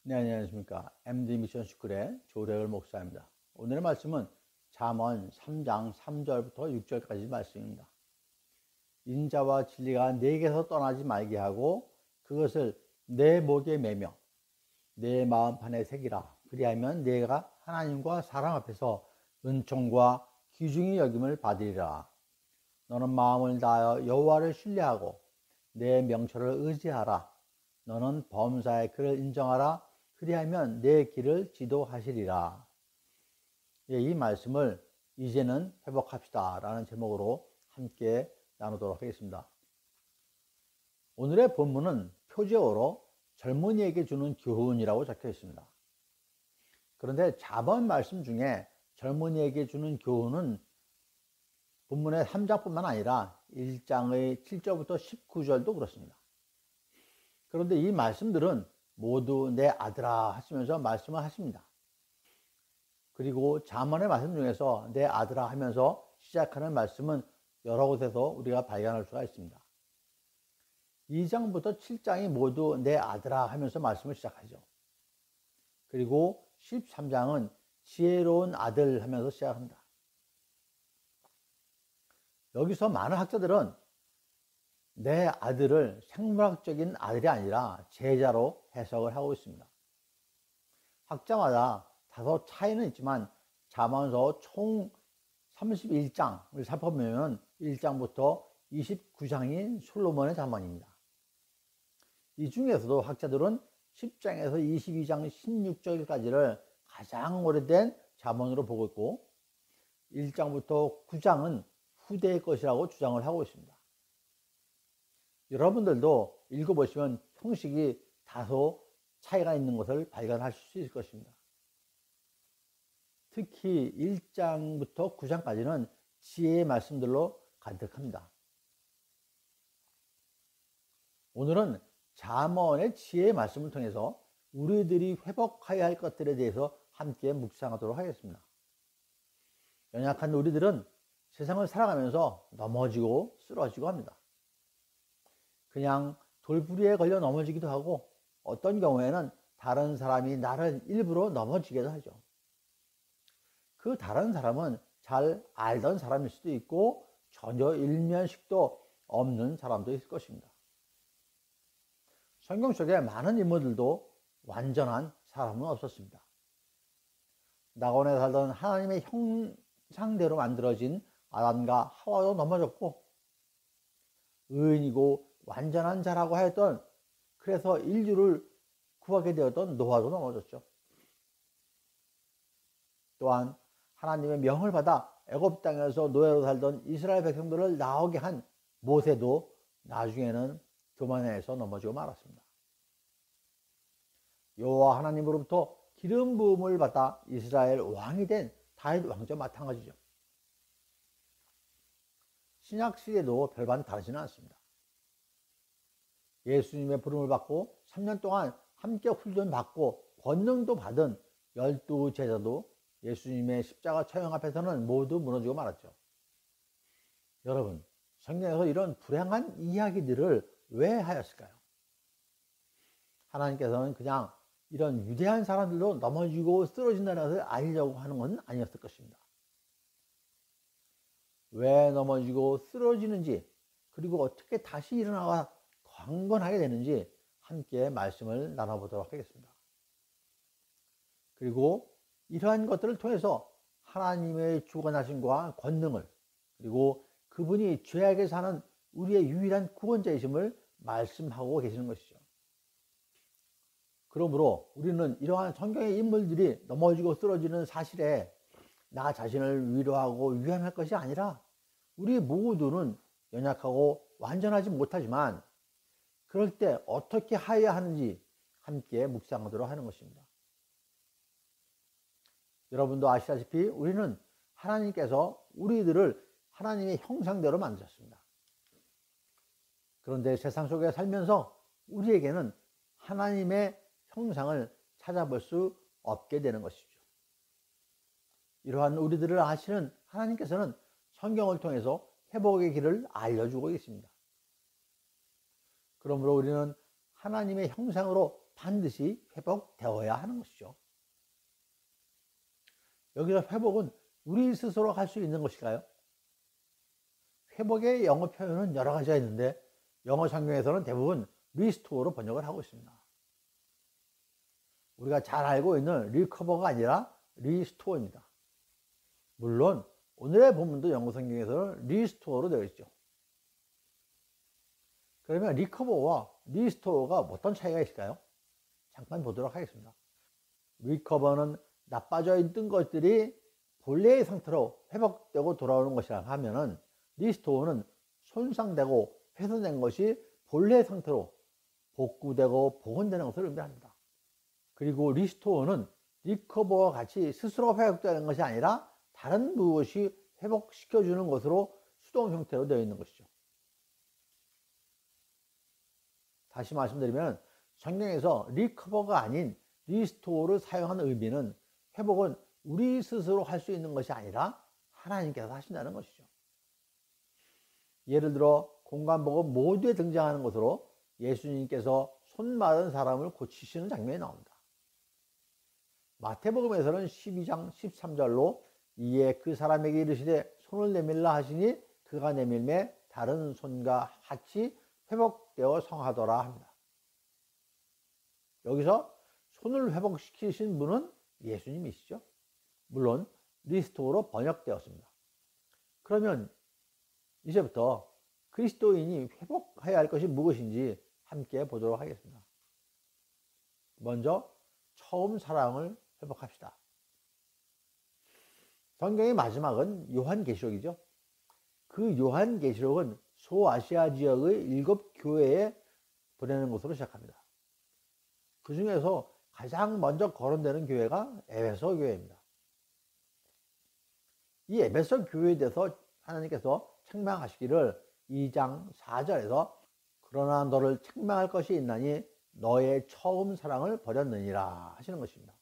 네, 안녕하십니까. MD 미션 스쿨의 조래열 목사입니다. 오늘의 말씀은 잠언 3장 3절부터 6절까지 말씀입니다. 인자와 진리가 내게서 떠나지 말게 하고 그것을 내 목에 매며 내 마음판에 새기라. 그리하면 내가 하나님과 사람 앞에서 은총과 귀중히 여김을 받으리라. 너는 마음을 다하여 여호와를 신뢰하고 내 명철을 의지하라. 너는 범사의 그를 인정하라. 그리하면 내 길을 지도하시리라. 예, 이 말씀을 이제는 회복합시다 라는 제목으로 함께 나누도록 하겠습니다. 오늘의 본문은 표제어로 젊은이에게 주는 교훈이라고 적혀 있습니다. 그런데 잠언 말씀 중에 젊은이에게 주는 교훈은 본문의 3장뿐만 아니라 1장의 7절부터 19절도 그렇습니다. 그런데 이 말씀들은 모두 내 아들아 하시면서 말씀을 하십니다. 그리고 잠언의 말씀 중에서 내 아들아 하면서 시작하는 말씀은 여러 곳에서 우리가 발견할 수가 있습니다. 2장부터 7장이 모두 내 아들아 하면서 말씀을 시작하죠. 그리고 13장은 지혜로운 아들 하면서 시작합니다. 여기서 많은 학자들은 내 아들을 생물학적인 아들이 아니라 제자로 해석을 하고 있습니다. 학자마다 다소 차이는 있지만 잠언서 총 31장을 살펴보면 1장부터 29장인 솔로몬의 잠언입니다. 이 중에서도 학자들은 10장에서 22장 16절까지를 가장 오래된 잠언으로 보고 있고 1장부터 9장은 후대의 것이라고 주장을 하고 있습니다. 여러분들도 읽어보시면 형식이 다소 차이가 있는 것을 발견하실 수 있을 것입니다. 특히 1장부터 9장까지는 지혜의 말씀들로 가득합니다. 오늘은 잠언의 지혜의 말씀을 통해서 우리들이 회복해야 할 것들에 대해서 함께 묵상하도록 하겠습니다. 연약한 우리들은 세상을 살아가면서 넘어지고 쓰러지고 합니다. 그냥 돌부리에 걸려 넘어지기도 하고 어떤 경우에는 다른 사람이 나를 일부러 넘어지게도 하죠. 그 다른 사람은 잘 알던 사람일 수도 있고 전혀 일면식도 없는 사람도 있을 것입니다. 성경 속에 많은 인물들도 완전한 사람은 없었습니다. 낙원에 살던 하나님의 형상대로 만들어진 아담과 하와도 넘어졌고 의인이고 완전한 자라고 하였던 그래서 인류를 구하게 되었던 노아도 넘어졌죠. 또한 하나님의 명을 받아 애굽 땅에서 노예로 살던 이스라엘 백성들을 나오게 한 모세도 나중에는 교만해서 넘어지고 말았습니다. 여호와 하나님으로부터 기름 부음을 받아 이스라엘 왕이 된 다윗 왕도 마찬가지죠. 신약 시대도 별반 다르지는 않습니다. 예수님의 부름을 받고 3년 동안 함께 훈련받고 권능도 받은 12제자도 예수님의 십자가 처형 앞에서는 모두 무너지고 말았죠. 여러분, 성경에서 이런 불행한 이야기들을 왜 하였을까요? 하나님께서는 그냥 이런 위대한 사람들도 넘어지고 쓰러진다는 것을 알려고 하는 건 아니었을 것입니다. 왜 넘어지고 쓰러지는지 그리고 어떻게 다시 일어나가 강건하게 되는지 함께 말씀을 나눠보도록 하겠습니다. 그리고 이러한 것들을 통해서 하나님의 주권하심과 권능을 그리고 그분이 죄악에 사는 우리의 유일한 구원자이심을 말씀하고 계시는 것이죠. 그러므로 우리는 이러한 성경의 인물들이 넘어지고 쓰러지는 사실에 나 자신을 위로하고 위안할 것이 아니라 우리 모두는 연약하고 완전하지 못하지만 그럴 때 어떻게 하여야 하는지 함께 묵상하도록 하는 것입니다. 여러분도 아시다시피 우리는 하나님께서 우리들을 하나님의 형상대로 만드셨습니다. 그런데 세상 속에 살면서 우리에게는 하나님의 형상을 찾아볼 수 없게 되는 것이죠. 이러한 우리들을 아시는 하나님께서는 성경을 통해서 회복의 길을 알려주고 계십니다. 그러므로 우리는 하나님의 형상으로 반드시 회복되어야 하는 것이죠. 여기서 회복은 우리 스스로 할 수 있는 것일까요? 회복의 영어 표현은 여러 가지가 있는데 영어 성경에서는 대부분 리스토어로 번역을 하고 있습니다. 우리가 잘 알고 있는 리커버가 아니라 리스토어입니다. 물론 오늘의 본문도 영어 성경에서는 리스토어로 되어 있죠. 그러면 리커버와 리스토어가 어떤 차이가 있을까요? 잠깐 보도록 하겠습니다. 리커버는 나빠져 있던 것들이 본래의 상태로 회복되고 돌아오는 것이라 하면은, 리스토어는 손상되고 훼손된 것이 본래의 상태로 복구되고 복원되는 것을 의미합니다. 그리고 리스토어는 리커버와 같이 스스로 회복되는 것이 아니라 다른 무엇이 회복시켜주는 것으로 수동 형태로 되어 있는 것이죠. 다시 말씀드리면 성경에서 리커버가 아닌 리스토어를 사용하는 의미는 회복은 우리 스스로 할 수 있는 것이 아니라 하나님께서 하신다는 것이죠. 예를 들어 공관복음 모두에 등장하는 것으로 예수님께서 손 마른 사람을 고치시는 장면이 나옵니다. 마태복음에서는 12장 13절로 이에 그 사람에게 이르시되 손을 내밀라 하시니 그가 내밀매 다른 손과 하치 회복되어 성하더라 합니다. 여기서 손을 회복시키신 분은 예수님이시죠. 물론 리스토어로 번역되었습니다. 그러면 이제부터 그리스도인이 회복해야 할 것이 무엇인지 함께 보도록 하겠습니다. 먼저 처음 사랑을 회복합시다. 성경의 마지막은 요한계시록이죠. 그 요한계시록은 소아시아 지역의 7교회에 보내는 것으로 시작합니다. 그 중에서 가장 먼저 거론되는 교회가 에베소 교회입니다. 이 에베소 교회에 대해서 하나님께서 책망하시기를 2장 4절에서 그러나 너를 책망할 것이 있나니 너의 처음 사랑을 버렸느니라 하시는 것입니다.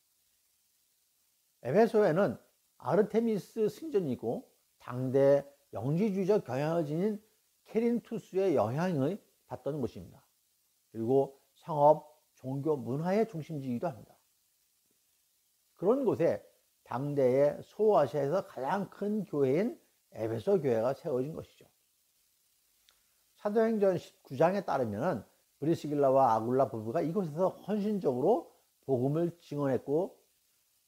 에베소에는 아르테미스 승전이고 당대 영지주의적 경향을 지닌 케린투스의 영향을 받던 곳입니다. 그리고 상업, 종교, 문화의 중심지이기도 합니다. 그런 곳에 당대의 소아시아에서 가장 큰 교회인 에베소 교회가 세워진 것이죠. 사도행전 19장에 따르면 브리스길라와 아굴라 부부가 이곳에서 헌신적으로 복음을 증언했고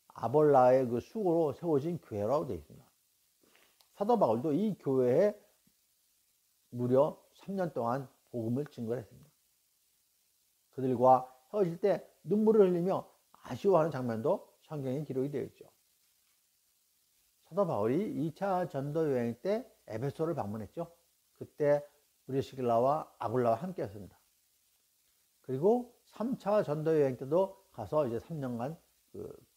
아볼라의 그 수고로 세워진 교회라고 되어 있습니다. 사도 바울도 이 교회에 무려 3년 동안 복음을 증거했습니다. 그들과 헤어질 때 눈물을 흘리며 아쉬워하는 장면도 성경에 기록이 되어 있죠. 사도 바울이 2차 전도 여행 때 에베소를 방문했죠. 그때 브리스길라와 아굴라와 함께했습니다. 그리고 3차 전도 여행 때도 가서 이제 3년간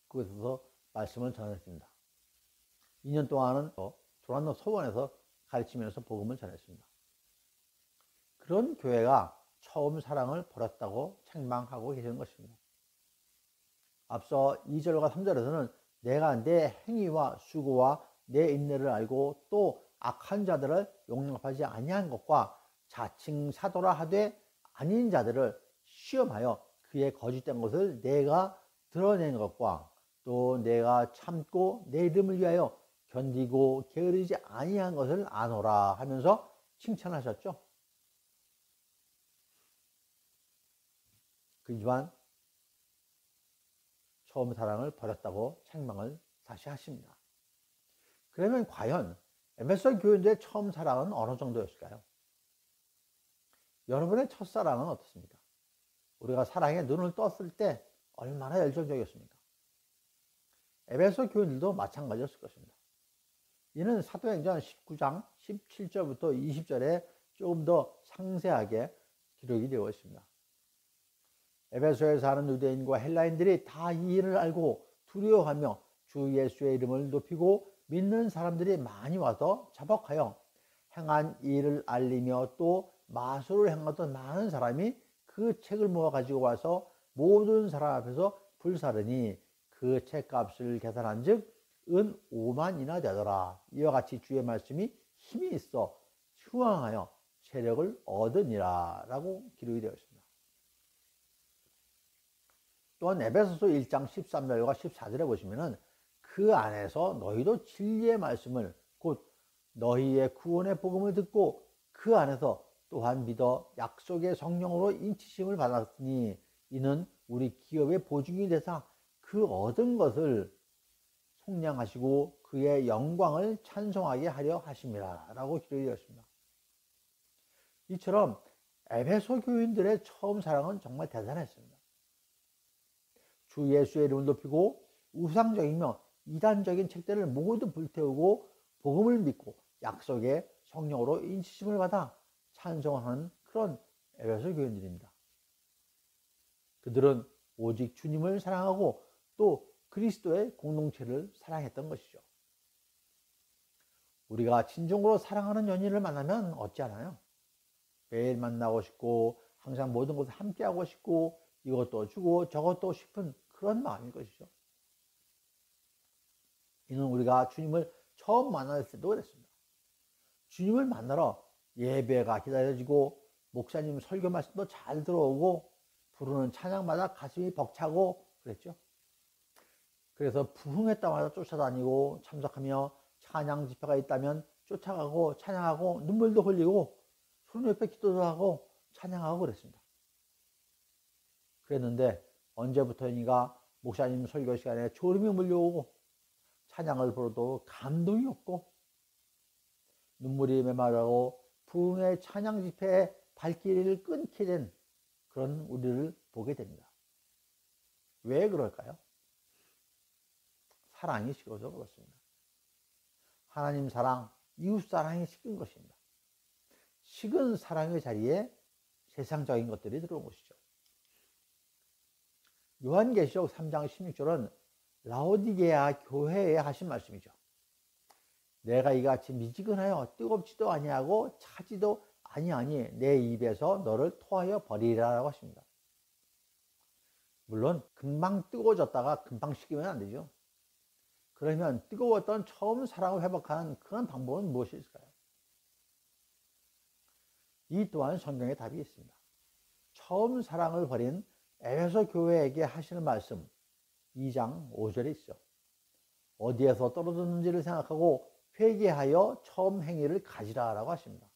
그곳에서 말씀을 전했습니다. 2년 동안은 도란노 소원에서 가르치면서 복음을 전했습니다. 그런 교회가 처음 사랑을 버렸다고 책망하고 계시는 것입니다. 앞서 2절과 3절에서는 내가 내 행위와 수고와 내 인내를 알고 또 악한 자들을 용납하지 아니한 것과 자칭 사도라 하되 아닌 자들을 시험하여 그의 거짓된 것을 내가 드러낸 것과 또 내가 참고 내 이름을 위하여 견디고 게으르지 아니한 것을 아노라 하면서 칭찬하셨죠. 그지만 처음 사랑을 버렸다고 책망을 다시 하십니다. 그러면 과연 에베소 교인들의 처음 사랑은 어느 정도였을까요? 여러분의 첫사랑은 어떻습니까? 우리가 사랑에 눈을 떴을 때 얼마나 열정적이었습니까? 에베소 교인들도 마찬가지였을 것입니다. 이는 사도행전 19장 17절부터 20절에 조금 더 상세하게 기록이 되어 있습니다. 에베소에 사는 유대인과 헬라인들이 다 이 일을 알고 두려워하며 주 예수의 이름을 높이고 믿는 사람들이 많이 와서 자복하여 행한 일을 알리며 또 마술을 행하던 많은 사람이 그 책을 모아 가지고 와서 모든 사람 앞에서 불사르니 그 책값을 계산한 즉 은 5만이나 되더라. 이와 같이 주의 말씀이 힘이 있어 휴황하여 체력을 얻으니라 라고 기록이 되어 있습니다. 또한 에베소서 1장 13절과 14절에 보시면은 그 안에서 너희도 진리의 말씀을 곧 너희의 구원의 복음을 듣고 그 안에서 또한 믿어 약속의 성령으로 인치심을 받았으니 이는 우리 기업의 보증이 되사 그 얻은 것을 속량하시고 그의 영광을 찬송하게 하려 하심이라 라고 기록이 되었습니다. 이처럼 에베소 교인들의 처음 사랑은 정말 대단했습니다. 주 예수의 이름을 높이고 우상적이며 이단적인 책들을 모두 불태우고 복음을 믿고 약속의 성령으로 인치심을 받아 찬송하는 그런 에베소 교인들입니다. 그들은 오직 주님을 사랑하고 또 그리스도의 공동체를 사랑했던 것이죠. 우리가 진정으로 사랑하는 연인을 만나면 어찌하나요? 매일 만나고 싶고 항상 모든 것을 함께하고 싶고 이것도 주고 저것도 싶은 그런 마음일 것이죠. 이는 우리가 주님을 처음 만났을 때도 그랬습니다. 주님을 만나러 예배가 기다려지고 목사님 설교 말씀도 잘 들어오고 부르는 찬양마다 가슴이 벅차고 그랬죠. 그래서 부흥했다마다 쫓아다니고 참석하며 찬양 집회가 있다면 쫓아가고 찬양하고 눈물도 흘리고 손 옆에 기도도 하고 찬양하고 그랬습니다. 그랬는데 언제부터인가 목사님 설교 시간에 졸음이 몰려오고 찬양을 부르도 감동이 없고 눈물이 메마르고 부흥의 찬양 집회의 발길을 끊게 된 그런 우리를 보게 됩니다. 왜 그럴까요? 사랑이 식어서 그렇습니다. 하나님 사랑, 이웃 사랑이 식은 것입니다. 식은 사랑의 자리에 세상적인 것들이 들어온 것이죠. 요한계시록 3장 16절은 라오디게아 교회에 하신 말씀이죠. 내가 이같이 미지근하여 뜨겁지도 아니하고 차지도 아니하니 내 입에서 너를 토하여 버리리라고 하십니다. 물론 금방 뜨거워졌다가 금방 식으면 안 되죠. 그러면 뜨거웠던 처음 사랑을 회복하는 그런 방법은 무엇이 있을까요? 이 또한 성경에 답이 있습니다. 처음 사랑을 버린 에베소 교회에게 하시는 말씀 2장 5절에 있죠. 어디에서 떨어졌는지를 생각하고 회개하여 처음 행위를 가지라라고 하십니다.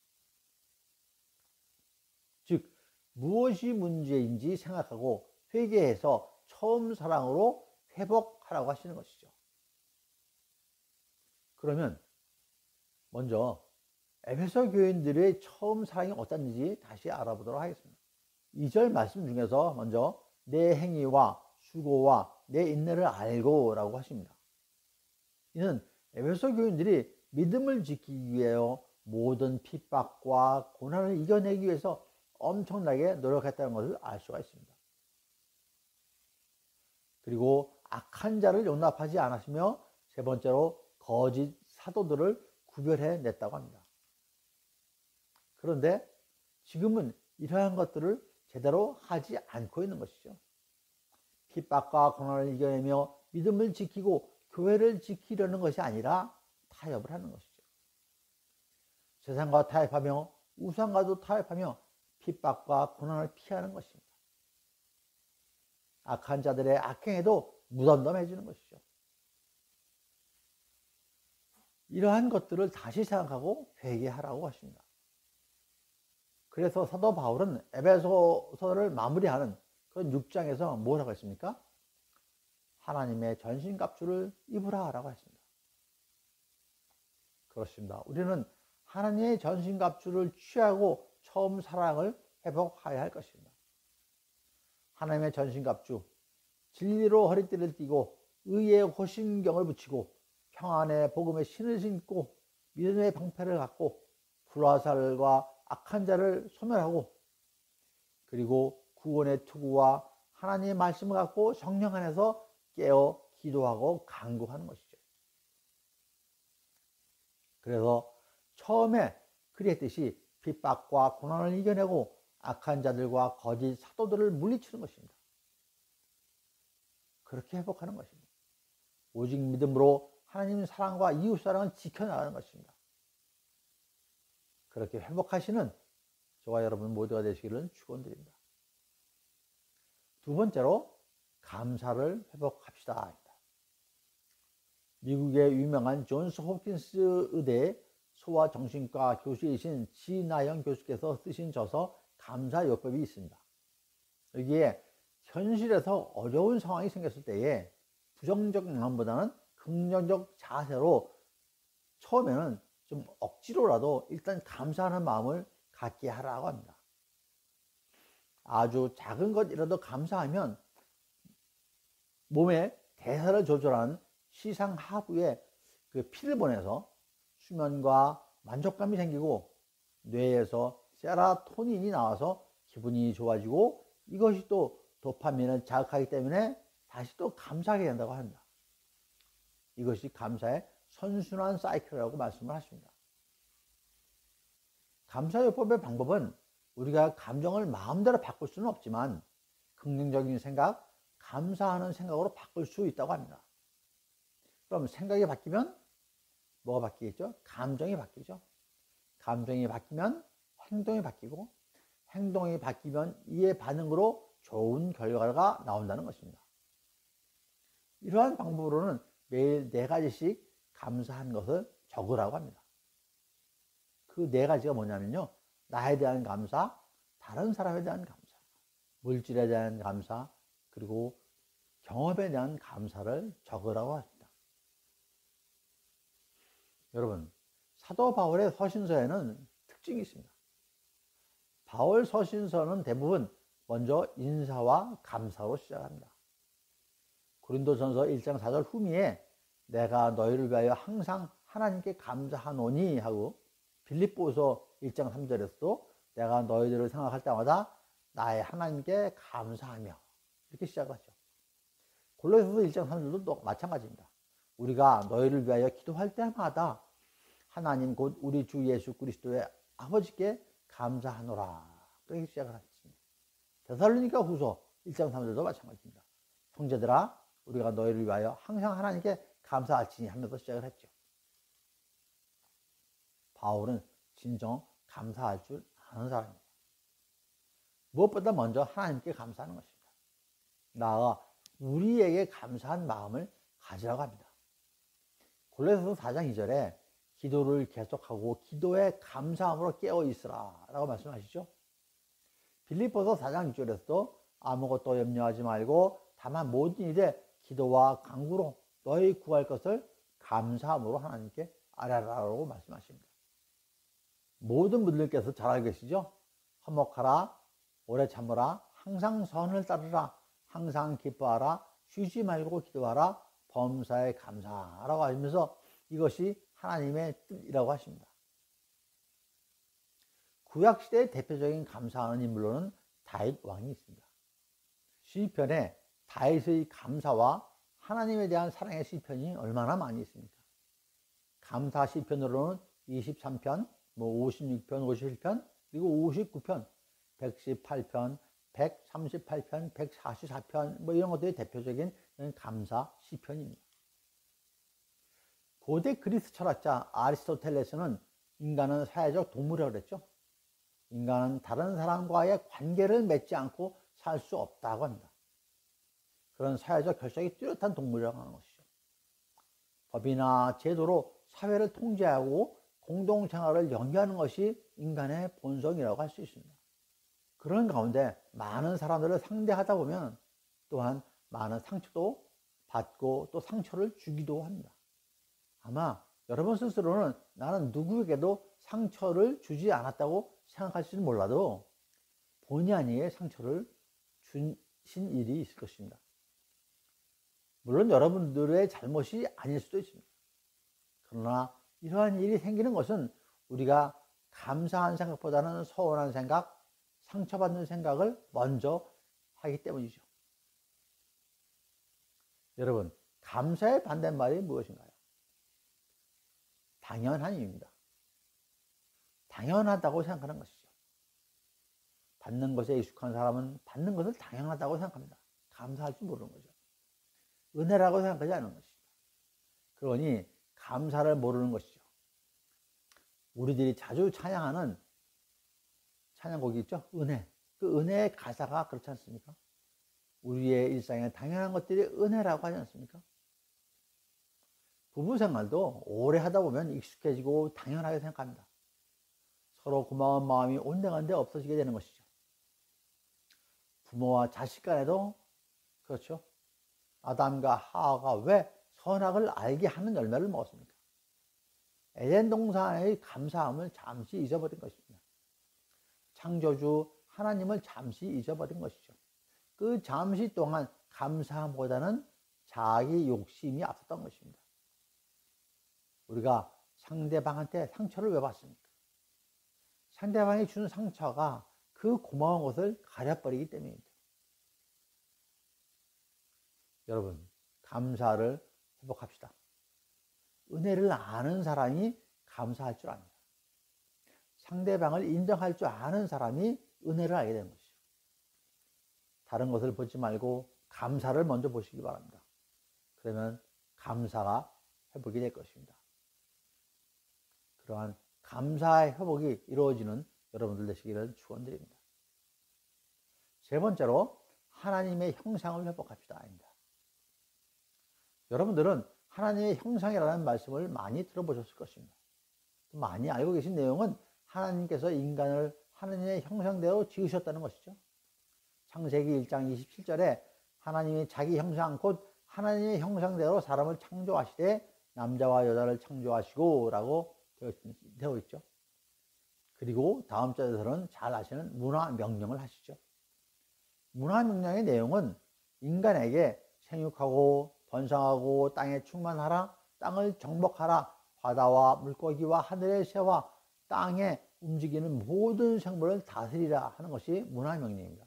즉 무엇이 문제인지 생각하고 회개해서 처음 사랑으로 회복하라고 하시는 것이죠. 그러면 먼저 에베소 교인들의 처음 사랑이 어땠는지 다시 알아보도록 하겠습니다. 2절 말씀 중에서 먼저 내 행위와 수고와 내 인내를 알고 라고 하십니다. 이는 에베소 교인들이 믿음을 지키기 위하여 모든 핍박과 고난을 이겨내기 위해서 엄청나게 노력했다는 것을 알 수가 있습니다. 그리고 악한 자를 용납하지 않았으며 세 번째로 거짓 사도들을 구별해 냈다고 합니다. 그런데 지금은 이러한 것들을 제대로 하지 않고 있는 것이죠. 핍박과 고난을 이겨내며 믿음을 지키고 교회를 지키려는 것이 아니라 타협을 하는 것이죠. 세상과 타협하며 우상과도 타협하며 핍박과 고난을 피하는 것입니다. 악한 자들의 악행에도 무덤덤해지는 것이죠. 이러한 것들을 다시 생각하고 회개하라고 하십니다. 그래서 사도 바울은 에베소서를 마무리하는 그 6장에서 뭐라고 했습니까? 하나님의 전신갑주를 입으라 라고 했습니다. 그렇습니다. 우리는 하나님의 전신갑주를 취하고 처음 사랑을 회복해야 할 것입니다. 하나님의 전신갑주, 진리로 허리띠를 띠고 의의 호심경을 붙이고 평안의 복음의 신을 신고 믿음의 방패를 갖고 불화살과 악한 자를 소멸하고 그리고 구원의 투구와 하나님의 말씀을 갖고 성령 안에서 깨어 기도하고 간구하는 것이죠. 그래서 처음에 그랬듯이 핍박과 고난을 이겨내고 악한 자들과 거짓 사도들을 물리치는 것입니다. 그렇게 회복하는 것입니다. 오직 믿음으로 하나님의 사랑과 이웃 사랑을 지켜나가는 것입니다. 그렇게 회복하시는 저와 여러분 모두가 되시기를 축원드립니다. 두 번째로 감사를 회복합시다. 미국의 유명한 존스 홉킨스 의대 소아정신과 교수이신 지나영 교수께서 쓰신 저서 감사요법이 있습니다. 여기에 현실에서 어려운 상황이 생겼을 때에 부정적 마음보다는 긍정적 자세로 처음에는 좀 억지로라도 일단 감사하는 마음을 갖게 하라고 합니다. 아주 작은 것이라도 감사하면 몸의 대사를 조절하는 시상하부에 그 피를 보내서 수면과 만족감이 생기고 뇌에서 세라토닌이 나와서 기분이 좋아지고 이것이 또 도파민을 자극하기 때문에 다시 또 감사하게 된다고 합니다. 이것이 감사의 선순환 사이클이라고 말씀을 하십니다. 감사요법의 방법은 우리가 감정을 마음대로 바꿀 수는 없지만 긍정적인 생각, 감사하는 생각으로 바꿀 수 있다고 합니다. 그럼 생각이 바뀌면 뭐가 바뀌겠죠? 감정이 바뀌죠. 감정이 바뀌면 행동이 바뀌고 행동이 바뀌면 이에 반응으로 좋은 결과가 나온다는 것입니다. 이러한 방법으로는 매일 4가지씩 감사한 것을 적으라고 합니다. 그 4가지가 뭐냐면요. 나에 대한 감사, 다른 사람에 대한 감사, 물질에 대한 감사, 그리고 경험에 대한 감사를 적으라고 합니다. 여러분, 사도 바울의 서신서에는 특징이 있습니다. 바울 서신서는 대부분 먼저 인사와 감사로 시작합니다. 고린도전서 1장 4절 후미에 내가 너희를 위하여 항상 하나님께 감사하노니 하고 빌립보서 1장 3절에서도 내가 너희들을 생각할 때마다 나의 하나님께 감사하며 이렇게 시작을 하죠. 골로새서 1장 3절도 또 마찬가지입니다. 우리가 너희를 위하여 기도할 때마다 하나님 곧 우리 주 예수 그리스도의 아버지께 감사하노라 그렇게 시작을 했습니다. 데살로니가 후서 1장 3절도 마찬가지입니다. 형제들아 우리가 너희를 위하여 항상 하나님께 감사할지니 하면서 시작을 했죠. 바울은 진정 감사할 줄 아는 사람입니다. 무엇보다 먼저 하나님께 감사하는 것입니다. 나아가 우리에게 감사한 마음을 가지라고 합니다. 골로새서 4장 2절에 기도를 계속하고 기도에 감사함으로 깨어 있으라 라고 말씀하시죠. 빌립보서 4장 6절에서도 아무것도 염려하지 말고 다만 모든 일에 기도와 간구로 너희 구할 것을 감사함으로 하나님께 아뢰라라고 말씀하십니다. 모든 분들께서 잘 알고 계시죠? 화목하라, 오래 참으라, 항상 선을 따르라, 항상 기뻐하라, 쉬지 말고 기도하라, 범사에 감사하라고 하시면서 이것이 하나님의 뜻이라고 하십니다. 구약시대의 대표적인 감사하는 인물로는 다윗 왕이 있습니다. 시편에 다윗의 감사와 하나님에 대한 사랑의 시편이 얼마나 많이 있습니까? 감사 시편으로는 23편, 56편, 51편, 그리고 59편, 118편, 138편, 144편 이런 것들이 대표적인 감사 시편입니다. 고대 그리스 철학자 아리스토텔레스는 인간은 사회적 동물이라고 그랬죠. 인간은 다른 사람과의 관계를 맺지 않고 살 수 없다고 합니다. 그런 사회적 결속이 뚜렷한 동물이라고 하는 것이죠. 법이나 제도로 사회를 통제하고 공동생활을 연계하는 것이 인간의 본성이라고 할 수 있습니다. 그런 가운데 많은 사람들을 상대하다 보면 또한 많은 상처도 받고 또 상처를 주기도 합니다. 아마 여러분 스스로는 나는 누구에게도 상처를 주지 않았다고 생각할지는 몰라도 본의 아니게 상처를 주신 일이 있을 것입니다. 물론 여러분들의 잘못이 아닐 수도 있습니다. 그러나 이러한 일이 생기는 것은 우리가 감사한 생각보다는 서운한 생각, 상처받는 생각을 먼저 하기 때문이죠. 여러분, 감사의 반대말이 무엇인가요? 당연함입니다. 당연하다고 생각하는 것이죠. 받는 것에 익숙한 사람은 받는 것을 당연하다고 생각합니다. 감사할 줄 모르는 거죠. 은혜라고 생각하지 않는 것이죠. 그러니 감사를 모르는 것이죠. 우리들이 자주 찬양하는 찬양곡이 있죠? 은혜. 그 은혜의 가사가 그렇지 않습니까? 우리의 일상에 당연한 것들이 은혜라고 하지 않습니까? 부부 생활도 오래 하다 보면 익숙해지고 당연하게 생각합니다. 서로 고마운 마음이 온데간데 없어지게 되는 것이죠. 부모와 자식 간에도 그렇죠. 아담과 하와가 왜 선악을 알게 하는 열매를 먹었습니까? 에덴 동산의 감사함을 잠시 잊어버린 것입니다. 창조주 하나님을 잠시 잊어버린 것이죠. 그 잠시 동안 감사함보다는 자기 욕심이 앞섰던 것입니다. 우리가 상대방한테 상처를 왜 받습니까? 상대방이 준 상처가 그 고마운 것을 가려버리기 때문입니다. 여러분, 감사를 회복합시다. 은혜를 아는 사람이 감사할 줄 압니다. 상대방을 인정할 줄 아는 사람이 은혜를 알게 되는 것이죠. 다른 것을 보지 말고 감사를 먼저 보시기 바랍니다. 그러면 감사가 회복이 될 것입니다. 그러한 감사의 회복이 이루어지는 여러분들 되시기를 축원드립니다. 세 번째로 하나님의 형상을 회복합시다. 여러분들은 하나님의 형상이라는 말씀을 많이 들어보셨을 것입니다. 많이 알고 계신 내용은 하나님께서 인간을 하나님의 형상대로 지으셨다는 것이죠. 창세기 1장 27절에 하나님이 자기 형상 곧 하나님의 형상대로 사람을 창조하시되 남자와 여자를 창조하시고 라고 되어 있죠. 그리고 다음 절에서는 잘 아시는 문화 명령을 하시죠. 문화 명령의 내용은 인간에게 생육하고 번성하고 땅에 충만하라, 땅을 정복하라, 바다와 물고기와 하늘의 새와 땅에 움직이는 모든 생물을 다스리라 하는 것이 문화 명령입니다.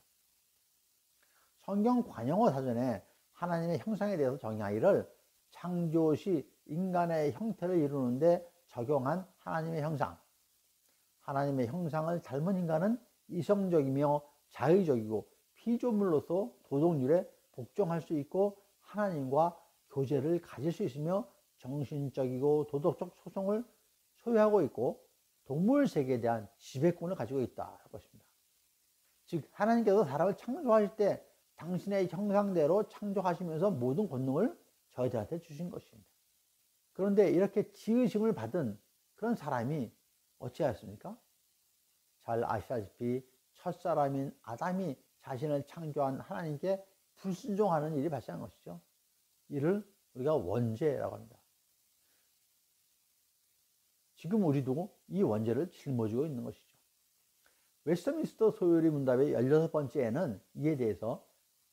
성경 관영어 사전에 하나님의 형상에 대해서 정의하기를 창조시 인간의 형태를 이루는데 적용한 하나님의 형상. 하나님의 형상을 닮은 인간은 이성적이며 자의적이고 피조물로서 도덕률에 복종할 수 있고 하나님과 교제를 가질 수 있으며 정신적이고 도덕적 소송을 소유하고 있고 동물 세계에 대한 지배권을 가지고 있다는 것입니다. 즉 하나님께서 사람을 창조하실 때 당신의 형상대로 창조하시면서 모든 권능을 저희들한테 주신 것입니다. 그런데 이렇게 지으심을 받은 그런 사람이 어찌하였습니까? 잘 아시다시피 첫사람인 아담이 자신을 창조한 하나님께 불순종하는 일이 발생한 것이죠. 이를 우리가 원죄라고 합니다. 지금 우리도 이 원죄를 짊어지고 있는 것이죠. 웨스트민스터 소요리 문답의 16번째에는 이에 대해서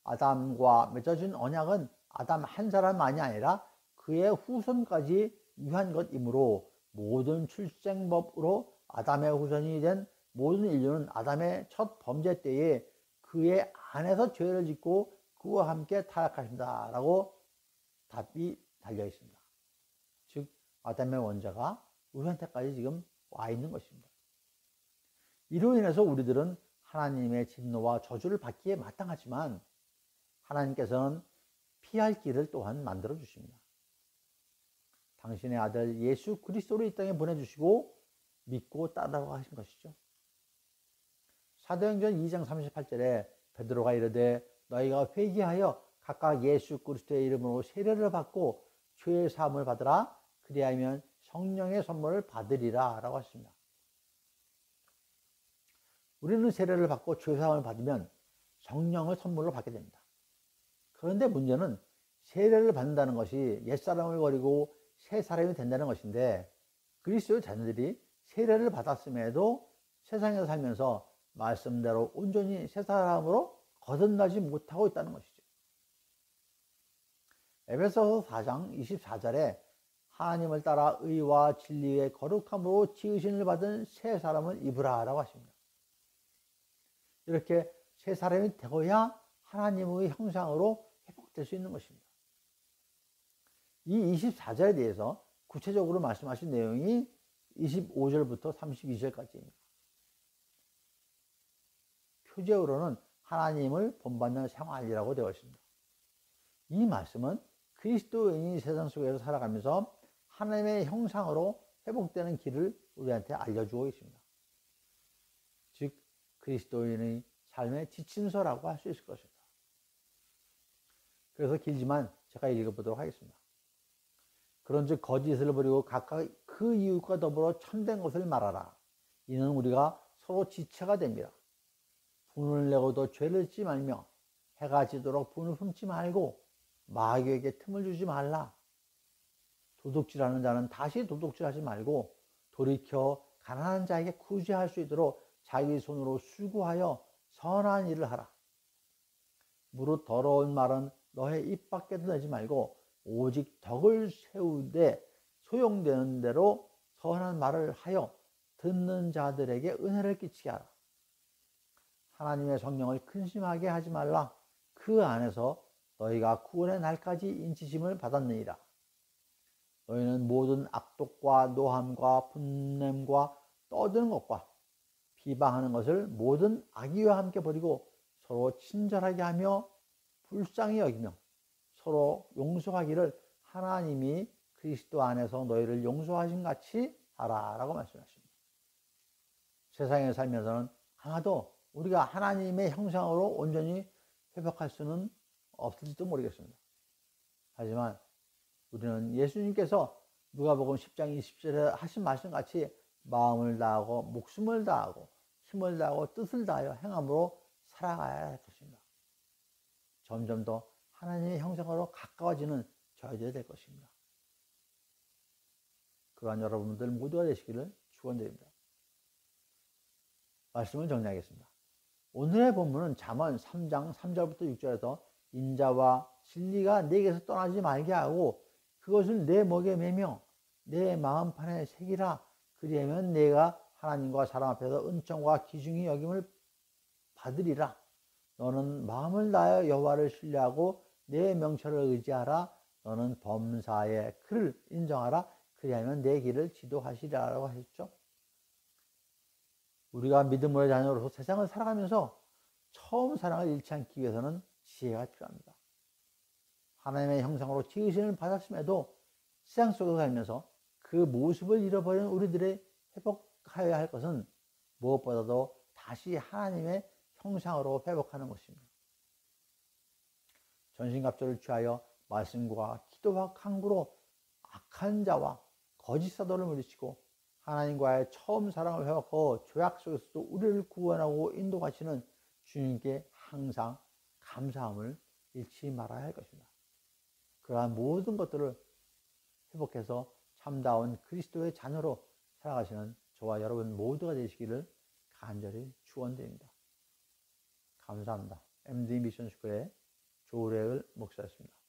아담과 맺어진 언약은 아담 한 사람만이 아니라 그의 후손까지 위한 것이므로 모든 출생법으로 아담의 후손이 된 모든 인류는 아담의 첫 범죄 때에 그의 안에서 죄를 짓고 그와 함께 타락하신다 라고 답이 달려 있습니다. 즉 아담의 원죄가 우리한테까지 지금 와 있는 것입니다. 이로 인해서 우리들은 하나님의 진노와 저주를 받기에 마땅하지만 하나님께서는 피할 길을 또한 만들어 주십니다. 당신의 아들 예수 그리스도를 이 땅에 보내주시고 믿고 따라가고 하신 것이죠. 사도행전 2장 38절에 베드로가 이르되 너희가 회개하여 각각 예수 그리스도의 이름으로 세례를 받고 죄의 사함을 받으라 그리하면 성령의 선물을 받으리라 라고 하십니다. 우리는 세례를 받고 죄 사함을 받으면 성령을 선물로 받게 됩니다. 그런데 문제는 세례를 받는다는 것이 옛사람을 버리고 새 사람이 된다는 것인데 그리스도의 자녀들이 세례를 받았음에도 세상에서 살면서 말씀대로 온전히 새 사람으로 거듭나지 못하고 있다는 것이죠. 에베소서 4장 24절에 하나님을 따라 의와 진리의 거룩함으로 지으심을 받은 새 사람을 입으라 라고 하십니다. 이렇게 새 사람이 되어야 하나님의 형상으로 회복될 수 있는 것입니다. 이 24절에 대해서 구체적으로 말씀하신 내용이 25절부터 32절까지입니다. 표제어로는 하나님을 본받는 생활이라고 되어 있습니다. 이 말씀은 그리스도인이 세상 속에서 살아가면서 하나님의 형상으로 회복되는 길을 우리한테 알려주고 있습니다. 즉 그리스도인의 삶의 지침서라고 할 수 있을 것입니다. 그래서 길지만 제가 읽어보도록 하겠습니다. 그런즉 거짓을 버리고 각각 그 이웃과 더불어 참된 것을 말하라. 이는 우리가 서로 지체가 됩니다. 분을 내고도 죄를 짓지 말며 해가 지도록 분을 품지 말고 마귀에게 틈을 주지 말라. 도둑질하는 자는 다시 도둑질하지 말고 돌이켜 가난한 자에게 구제할 수 있도록 자기 손으로 수고하여 선한 일을 하라. 무릇 더러운 말은 너의 입 밖에도 내지 말고 오직 덕을 세우되 소용되는 대로 선한 말을 하여 듣는 자들에게 은혜를 끼치게 하라. 하나님의 성령을 근심하게 하지 말라. 그 안에서 너희가 구원의 날까지 인치심을 받았느니라. 너희는 모든 악독과 노함과 분냄과 떠드는 것과 비방하는 것을 모든 악의와 함께 버리고 서로 친절하게 하며 불쌍히 여기며 서로 용서하기를 하나님이 그리스도 안에서 너희를 용서하신 같이 하라라고 말씀하십니다. 세상에 살면서는 아마도 우리가 하나님의 형상으로 온전히 회복할 수는 없을지도 모르겠습니다. 하지만 우리는 예수님께서 누가복음 10장 20절에 하신 말씀같이 마음을 다하고 목숨을 다하고 힘을 다하고 뜻을 다하여 행함으로 살아가야 할 것입니다. 점점 더 하나님의 형상으로 가까워지는 저희들이 될 것입니다. 그러한 여러분들 모두가 되시기를 축원드립니다. 말씀을 정리하겠습니다. 오늘의 본문은 잠언 3장 3절부터 6절에서 인자와 진리가 내게서 떠나지 말게 하고 그것을 내 목에 매며 내 마음판에 새기라. 그리하면 내가 하나님과 사람 앞에서 은총과 기중히 여김을 받으리라. 너는 마음을 다하여 여호와를 신뢰하고 내 명철을 의지하라. 너는 범사의 그를 인정하라. 그리하면 내 길을 지도하시리라고 하셨죠. 우리가 믿음의 자녀로서 세상을 살아가면서 처음 사랑을 잃지 않기 위해서는 지혜가 필요합니다. 하나님의 형상으로 지으심을 받았음에도 세상 속에 살면서 그 모습을 잃어버린 우리들의 회복하여야 할 것은 무엇보다도 다시 하나님의 형상으로 회복하는 것입니다. 전신갑주를 취하여 말씀과 기도와 강구로 악한 자와 거짓 사도를 물리치고 하나님과의 처음 사랑을 회복하고 죄악 속에서도 우리를 구원하고 인도하시는 주님께 항상 감사함을 잃지 말아야 할 것입니다. 그러한 모든 것들을 회복해서 참다운 그리스도의 자녀로 살아가시는 저와 여러분 모두가 되시기를 간절히 축원드립니다. 감사합니다. MD 미션 스쿨의 조우래을 목사였습니다.